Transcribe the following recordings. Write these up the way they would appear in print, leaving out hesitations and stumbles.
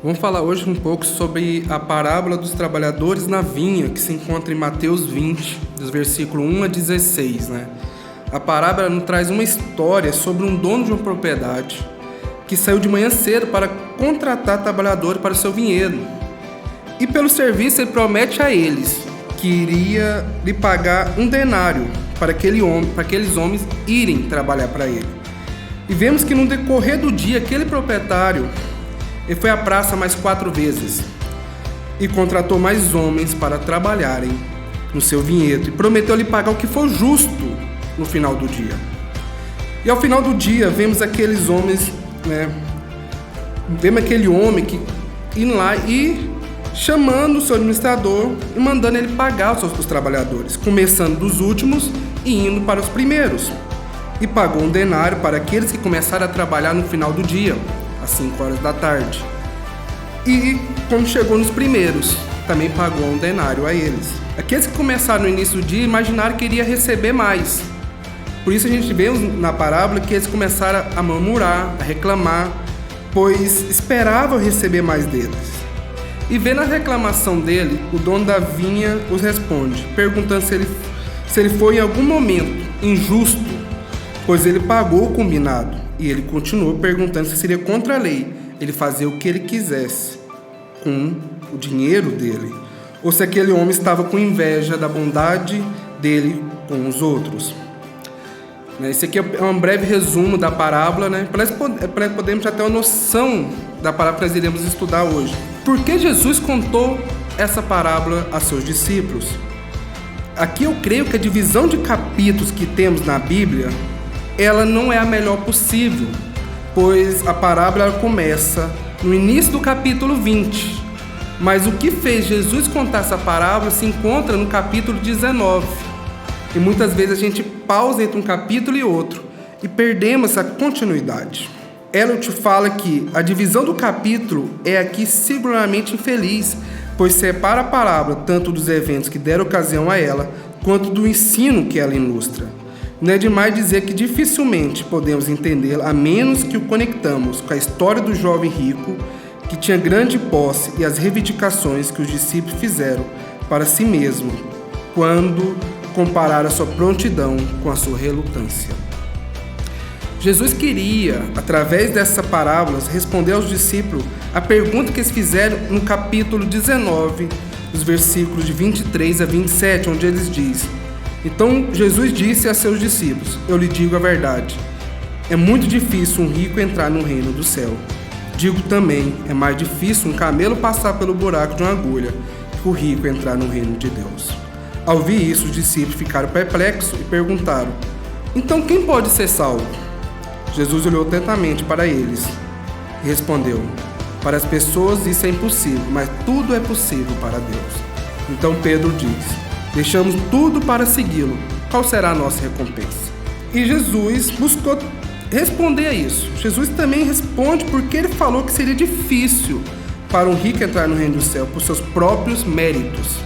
Vamos falar hoje um pouco sobre a parábola dos trabalhadores na vinha, que se encontra em Mateus 20, dos versículos 1 a 16, né? A parábola nos traz uma história sobre um dono de uma propriedade que saiu de manhã cedo para contratar trabalhadores para o seu vinhedo. E pelo serviço ele promete a eles que iria lhe pagar um denário para aqueles homens irem trabalhar para ele. E vemos que no decorrer do dia, aquele proprietário ele foi à praça mais 4 vezes e contratou mais homens para trabalharem no seu vinhedo e prometeu lhe pagar o que for justo no final do dia. E ao final do dia, vemos aqueles homens, vemos aquele homem que indo lá e chamando o seu administrador e mandando ele pagar os trabalhadores, começando dos últimos e indo para os primeiros. E pagou um denário para aqueles que começaram a trabalhar no final do dia, às 5 horas da tarde. E quando chegou nos primeiros, também pagou um denário a eles. Aqueles que começaram no início do dia imaginaram que iria receber mais. Por isso a gente vê na parábola que eles começaram a murmurar, a reclamar, pois esperavam receber mais deles. E vendo a reclamação dele, o dono da vinha os responde, perguntando se ele foi em algum momento injusto, pois ele pagou o combinado. E ele continuou perguntando se seria contra a lei ele fazer o que ele quisesse com o dinheiro dele, ou se aquele homem estava com inveja da bondade dele com os outros. Esse aqui é um breve resumo da parábola, para podermos já ter uma noção da parábola que nós iremos estudar hoje. Por que Jesus contou essa parábola a seus discípulos? Aqui eu creio que a divisão de capítulos que temos na Bíblia, ela não é a melhor possível, pois a parábola começa no início do capítulo 20, mas o que fez Jesus contar essa parábola se encontra no capítulo 19. E muitas vezes a gente pausa entre um capítulo e outro e perdemos essa continuidade. Eliot fala que a divisão do capítulo é aqui singularmente infeliz, pois separa a parábola tanto dos eventos que deram ocasião a ela, quanto do ensino que ela ilustra. Não é demais dizer que dificilmente podemos entendê-la a menos que o conectamos com a história do jovem rico que tinha grande posse e as reivindicações que os discípulos fizeram para si mesmo quando compararam a sua prontidão com a sua relutância. Jesus queria, através dessa parábola, responder aos discípulos a pergunta que eles fizeram no capítulo 19, os versículos de 23 a 27, onde eles dizem: Então Jesus disse a seus discípulos: Eu lhe digo a verdade, é muito difícil um rico entrar no reino do céu. Digo também, é mais difícil um camelo passar pelo buraco de uma agulha que o rico entrar no reino de Deus. Ao ouvir isso, os discípulos ficaram perplexos e perguntaram: Então quem pode ser salvo? Jesus olhou atentamente para eles e respondeu: Para as pessoas isso é impossível, mas tudo é possível para Deus. Então Pedro disse: Deixamos tudo para segui-lo. Qual será a nossa recompensa? E Jesus buscou responder a isso. Jesus também responde porque ele falou que seria difícil para um rico entrar no reino do céu por seus próprios méritos.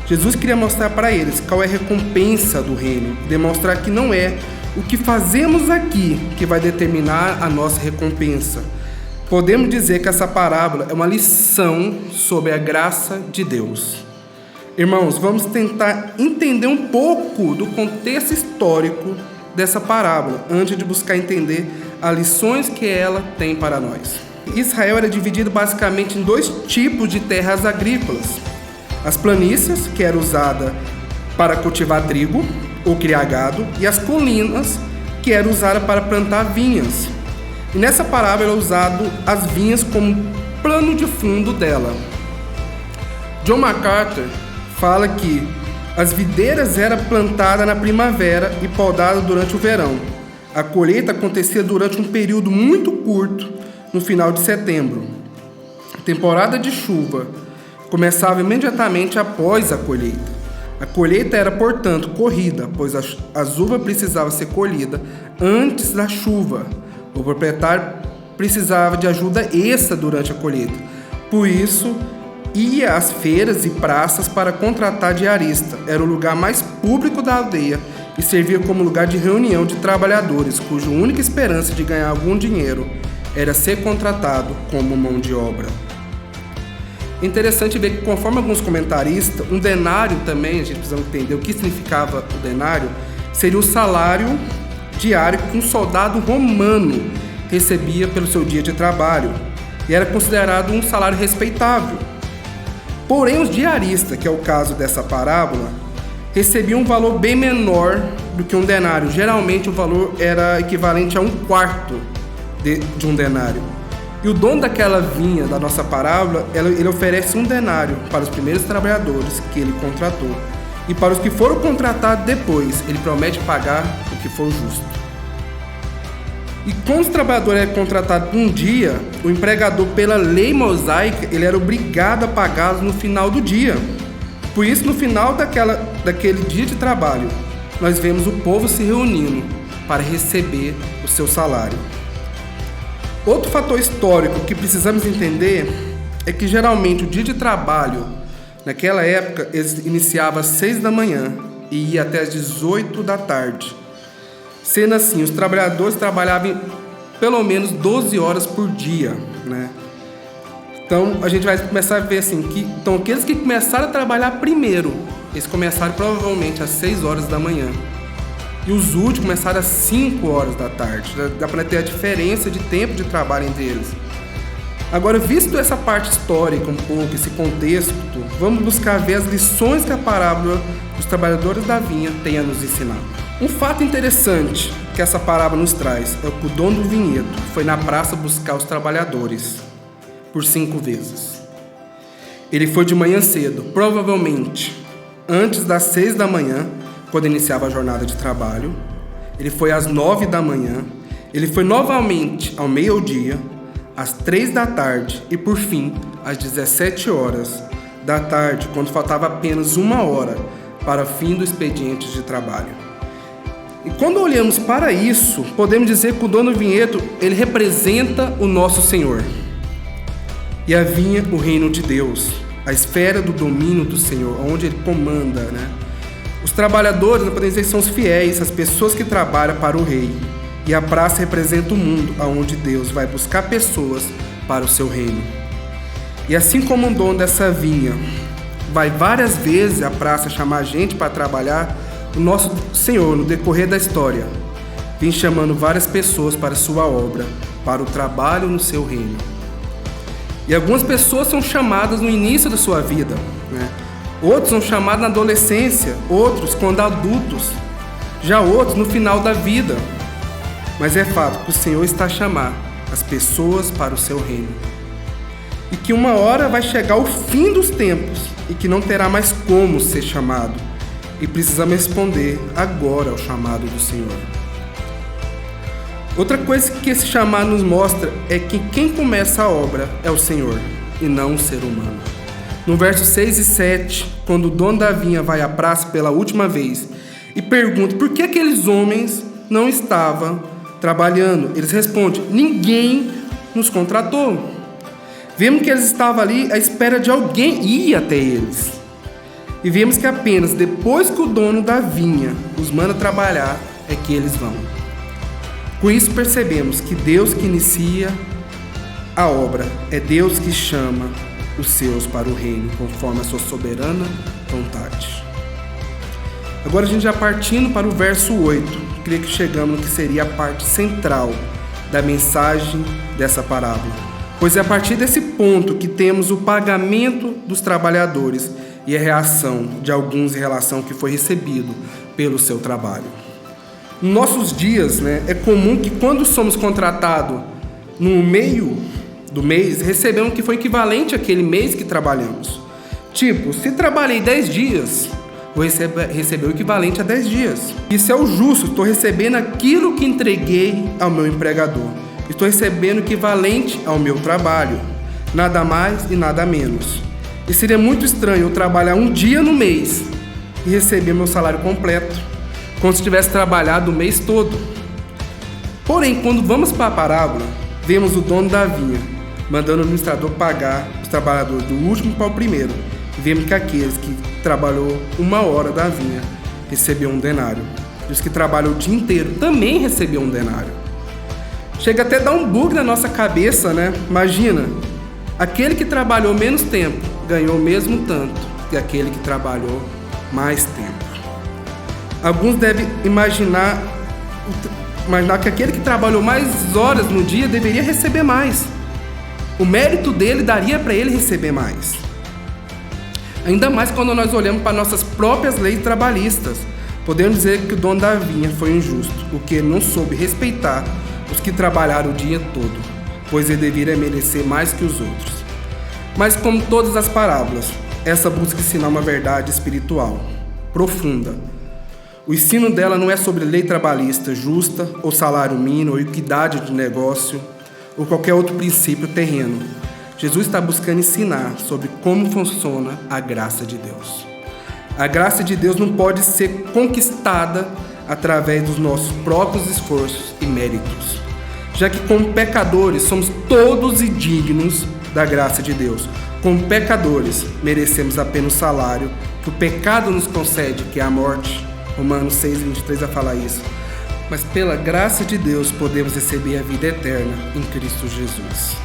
Jesus queria mostrar para eles qual é a recompensa do reino, demonstrar que não é o que fazemos aqui que vai determinar a nossa recompensa. Podemos dizer que essa parábola é uma lição sobre a graça de Deus. Irmãos, vamos tentar entender um pouco do contexto histórico dessa parábola, antes de buscar entender as lições que ela tem para nós. Israel era dividido basicamente em 2 tipos de terras agrícolas. As planícies, que era usada para cultivar trigo ou criar gado, e as colinas, que era usada para plantar vinhas. E nessa parábola é usado as vinhas como plano de fundo dela. John MacArthur fala que as videiras eram plantadas na primavera e podadas durante o verão. A colheita acontecia durante um período muito curto, no final de setembro. A temporada de chuva começava imediatamente após a colheita. A colheita era, portanto, corrida, pois as uvas precisavam ser colhidas antes da chuva. O proprietário precisava de ajuda extra durante a colheita. Por isso, ia às feiras e praças para contratar diarista. Era o lugar mais público da aldeia e servia como lugar de reunião de trabalhadores, cuja única esperança de ganhar algum dinheiro era ser contratado como mão de obra. É interessante ver que, conforme alguns comentaristas, um denário também, a gente precisa entender o que significava o denário, seria o salário diário que um soldado romano recebia pelo seu dia de trabalho, e era considerado um salário respeitável. Porém, os diaristas, que é o caso dessa parábola, recebiam um valor bem menor do que um denário. Geralmente o valor era equivalente a 1/4 de um denário. E o dono daquela vinha da nossa parábola, ele oferece 1 denário para os primeiros trabalhadores que ele contratou. E para os que foram contratados depois, ele promete pagar o que for justo. E quando o trabalhador é contratado por um dia, o empregador, pela lei mosaica, ele era obrigado a pagá-los no final do dia. Por isso, no final daquele dia de trabalho, nós vemos o povo se reunindo para receber o seu salário. Outro fator histórico que precisamos entender é que geralmente o dia de trabalho, naquela época, iniciava às 6 da manhã e ia até às 18 da tarde. Sendo assim, os trabalhadores trabalhavam pelo menos 12 horas por dia, né? Então, a gente vai começar a ver assim, então aqueles que começaram a trabalhar primeiro, eles começaram provavelmente às 6 horas da manhã. E os últimos começaram às 5 horas da tarde. Dá para ter a diferença de tempo de trabalho entre eles. Agora, visto essa parte histórica um pouco, esse contexto, vamos buscar ver as lições que a parábola dos trabalhadores da vinha tem a nos ensinar. Um fato interessante que essa parábola nos traz é que o dono do vinhedo foi na praça buscar os trabalhadores por 5 vezes. Ele foi de manhã cedo, provavelmente antes das 6 da manhã, quando iniciava a jornada de trabalho. Ele foi às 9 da manhã, ele foi novamente ao meio-dia, às 3 da tarde e, por fim, às 17 horas da tarde, quando faltava apenas 1 hora para o fim do expediente de trabalho. E quando olhamos para isso, podemos dizer que o dono do vinhedo, ele representa o nosso Senhor. E a vinha, o reino de Deus, a esfera do domínio do Senhor, onde ele comanda, né? Os trabalhadores, podemos dizer, são os fiéis, as pessoas que trabalham para o rei. E a praça representa o mundo, onde Deus vai buscar pessoas para o seu reino. E assim como o dono dessa vinha vai várias vezes à praça chamar gente para trabalhar, o nosso Senhor, no decorrer da história, vem chamando várias pessoas para a sua obra, para o trabalho no seu reino. E algumas pessoas são chamadas no início da sua vida, né? Outros são chamados na adolescência, outros quando adultos, já outros no final da vida. Mas é fato que o Senhor está a chamar as pessoas para o seu reino. E que uma hora vai chegar o fim dos tempos e que não terá mais como ser chamado. E precisamos responder agora ao chamado do Senhor. Outra coisa que esse chamado nos mostra é que quem começa a obra é o Senhor e não o ser humano. No verso 6 e 7, quando o dono da vinha vai à praça pela última vez e pergunta por que aqueles homens não estavam trabalhando, eles respondem: ninguém nos contratou. Vemos que eles estavam ali à espera de alguém ir até eles. E vemos que apenas depois que o dono da vinha os manda trabalhar é que eles vão. Com isso percebemos que Deus que inicia a obra, é Deus que chama os seus para o reino, conforme a sua soberana vontade. Agora a gente já partindo para o verso 8, creio que chegamos no que seria a parte central da mensagem dessa parábola. Pois é a partir desse ponto que temos o pagamento dos trabalhadores e a reação de alguns em relação ao que foi recebido pelo seu trabalho. Nos nossos dias, é comum que quando somos contratados no meio do mês, recebemos o que foi equivalente àquele mês que trabalhamos. Tipo, se trabalhei 10 dias, vou receber o equivalente a 10 dias. Isso é o justo, estou recebendo aquilo que entreguei ao meu empregador. Estou recebendo o equivalente ao meu trabalho, nada mais e nada menos. E seria muito estranho eu trabalhar um dia no mês e receber meu salário completo, como se tivesse trabalhado o mês todo. Porém, quando vamos para a parábola, vemos o dono da vinha mandando o administrador pagar os trabalhadores do último para o primeiro. E vemos que aqueles que trabalhou 1 hora da vinha recebiam um denário. E os que trabalham o dia inteiro também recebiam um denário. Chega até a dar um bug na nossa cabeça, Imagina, Aquele que trabalhou menos tempo ganhou o mesmo tanto que aquele que trabalhou mais tempo. Alguns devem imaginar que aquele que trabalhou mais horas no dia deveria receber mais. O mérito dele daria para ele receber mais. Ainda mais quando nós olhamos para nossas próprias leis trabalhistas. Podemos dizer que o dono da vinha foi injusto, porque ele não soube respeitar os que trabalharam o dia todo, pois ele deveria merecer mais que os outros. Mas como todas as parábolas, essa busca ensinar uma verdade espiritual, profunda. O ensino dela não é sobre lei trabalhista justa, ou salário mínimo, ou equidade de negócio, ou qualquer outro princípio terreno. Jesus está buscando ensinar sobre como funciona a graça de Deus. A graça de Deus não pode ser conquistada através dos nossos próprios esforços e méritos, já que como pecadores somos todos indignos da graça de Deus. Como pecadores merecemos apenas o salário que o pecado nos concede, que é a morte. Romanos 6:23 vai falar isso. Mas pela graça de Deus podemos receber a vida eterna em Cristo Jesus.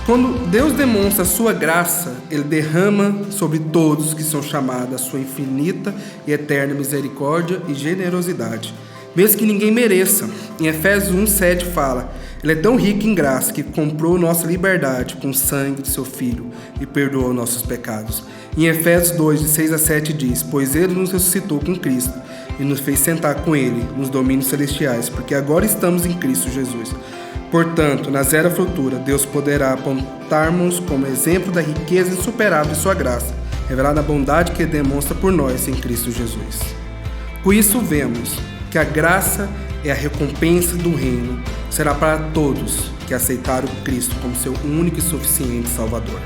Quando Deus demonstra a sua graça, Ele derrama sobre todos que são chamados a sua infinita e eterna misericórdia e generosidade, mesmo que ninguém mereça. Em Efésios 1:7 fala: Ele é tão rico em graça que comprou nossa liberdade com o sangue de seu Filho e perdoou nossos pecados. Em Efésios 2:6-7 diz: Pois Ele nos ressuscitou com Cristo e nos fez sentar com Ele nos domínios celestiais, porque agora estamos em Cristo Jesus. Portanto, nas eras futuras, Deus poderá apontar-nos como exemplo da riqueza insuperável de sua graça, revelada a bondade que Ele demonstra por nós em Cristo Jesus. Com isso, vemos que a graça é a recompensa do reino, será para todos que aceitaram Cristo como seu único e suficiente Salvador.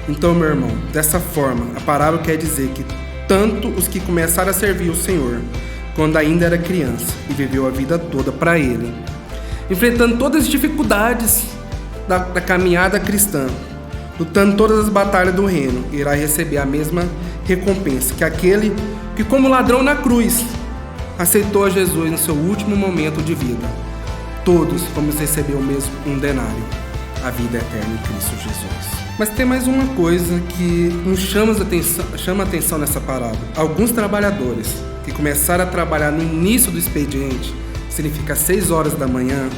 Então, meu irmão, dessa forma, a parábola quer dizer que tanto os que começaram a servir o Senhor, quando ainda era criança e viveu a vida toda para Ele, enfrentando todas as dificuldades da caminhada cristã, lutando todas as batalhas do reino, irá receber a mesma recompensa que aquele que, como ladrão na cruz, aceitou a Jesus no seu último momento de vida. Todos vamos receber o mesmo denário, a vida eterna em Cristo Jesus. Mas tem mais uma coisa que nos chama a atenção nessa parábola. Alguns trabalhadores que começaram a trabalhar no início do expediente, significa 6 horas da manhã,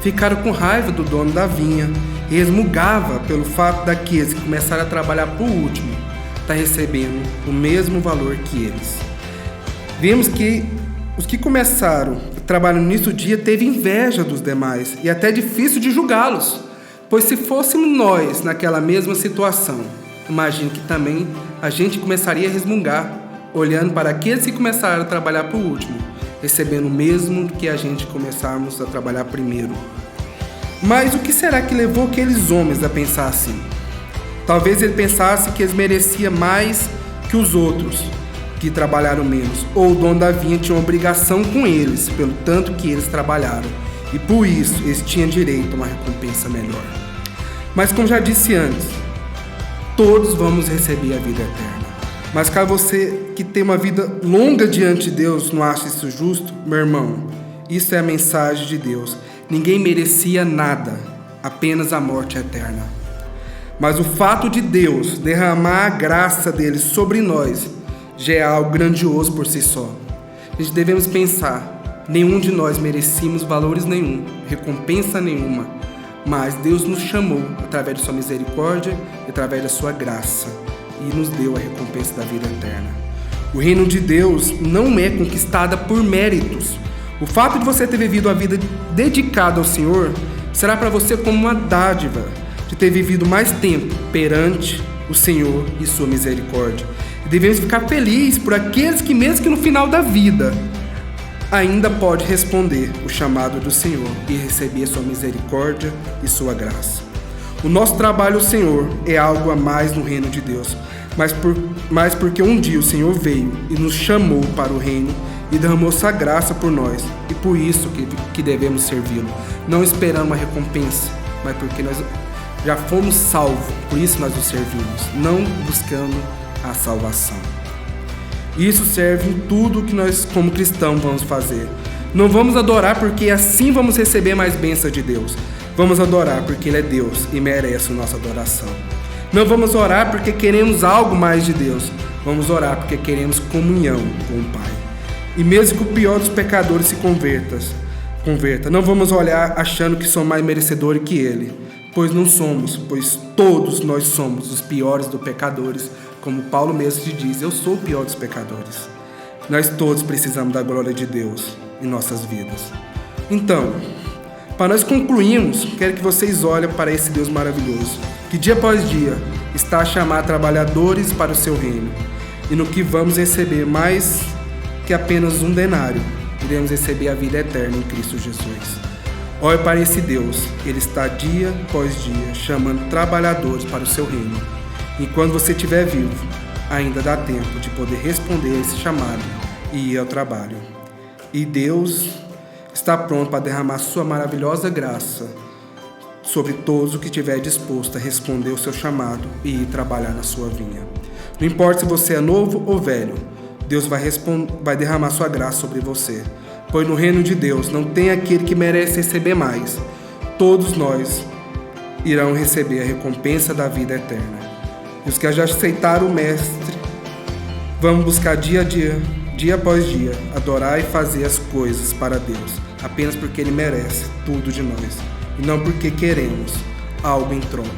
ficaram com raiva do dono da vinha e resmungava pelo fato daqueles que começaram a trabalhar por último estar recebendo o mesmo valor que eles. Vemos que os que começaram a trabalhar no início do dia teve inveja dos demais e até difícil de julgá-los, pois se fôssemos nós naquela mesma situação, imagino que também a gente começaria a resmungar, olhando para aqueles que começaram a trabalhar por último, recebendo o mesmo que a gente começarmos a trabalhar primeiro. Mas o que será que levou aqueles homens a pensar assim? Talvez ele pensasse que eles mereciam mais que os outros, que trabalharam menos, ou o dono da vinha tinha uma obrigação com eles, pelo tanto que eles trabalharam, e por isso eles tinham direito a uma recompensa melhor. Mas como já disse antes, todos vamos receber a vida eterna. Mas caso você que tem uma vida longa diante de Deus não ache isso justo, meu irmão, isso é a mensagem de Deus. Ninguém merecia nada, apenas a morte eterna. Mas o fato de Deus derramar a graça dele sobre nós já é algo grandioso por si só. A gente devemos pensar, nenhum de nós merecíamos valores nenhum, recompensa nenhuma, mas Deus nos chamou através de sua misericórdia e através da sua graça e nos deu a recompensa da vida eterna. O reino de Deus não é conquistada por méritos. O fato de você ter vivido a vida dedicada ao Senhor será para você como uma dádiva de ter vivido mais tempo perante o Senhor e sua misericórdia. E devemos ficar felizes por aqueles que, mesmo que no final da vida, ainda pode responder o chamado do Senhor e receber sua misericórdia e sua graça. O nosso trabalho ao Senhor é algo a mais no reino de Deus, mas porque um dia o Senhor veio e nos chamou para o reino e derramou sua graça por nós, e por isso que devemos servi-lo, não esperando uma recompensa, mas porque nós já fomos salvos, por isso nós o servimos, não buscando a salvação. Isso serve em tudo que nós como cristãos vamos fazer. Não vamos adorar porque assim vamos receber mais bênçãos de Deus, Vamos adorar porque Ele é Deus e merece a nossa adoração. Não vamos orar porque queremos algo mais de Deus. Vamos orar porque queremos comunhão com o Pai. E mesmo que o pior dos pecadores se converta. Não vamos olhar achando que somos mais merecedores que Ele. Pois não somos, pois todos nós somos os piores dos pecadores. Como Paulo mesmo te diz, eu sou o pior dos pecadores. Nós todos precisamos da glória de Deus em nossas vidas. Então, para nós concluirmos, quero que vocês olhem para esse Deus maravilhoso, que dia após dia está a chamar trabalhadores para o seu reino, e no que vamos receber mais que apenas um denário, iremos receber a vida eterna em Cristo Jesus. Olhe para esse Deus, Ele está dia após dia chamando trabalhadores para o seu reino. E quando você estiver vivo, ainda dá tempo de poder responder a esse chamado e ir ao trabalho. E Deus está pronto para derramar sua maravilhosa graça sobre todos os que estiver disposto a responder o seu chamado e ir trabalhar na sua vinha. Não importa se você é novo ou velho, Deus vai derramar sua graça sobre você. Pois no reino de Deus não tem aquele que merece receber mais. Todos nós irão receber a recompensa da vida eterna. E os que já aceitaram o Mestre, vamos buscar dia a dia, dia após dia, adorar e fazer as coisas para Deus, apenas porque Ele merece tudo de nós, e não porque queremos algo em troca,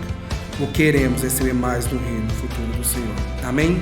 ou queremos receber mais no reino futuro do Senhor. Amém?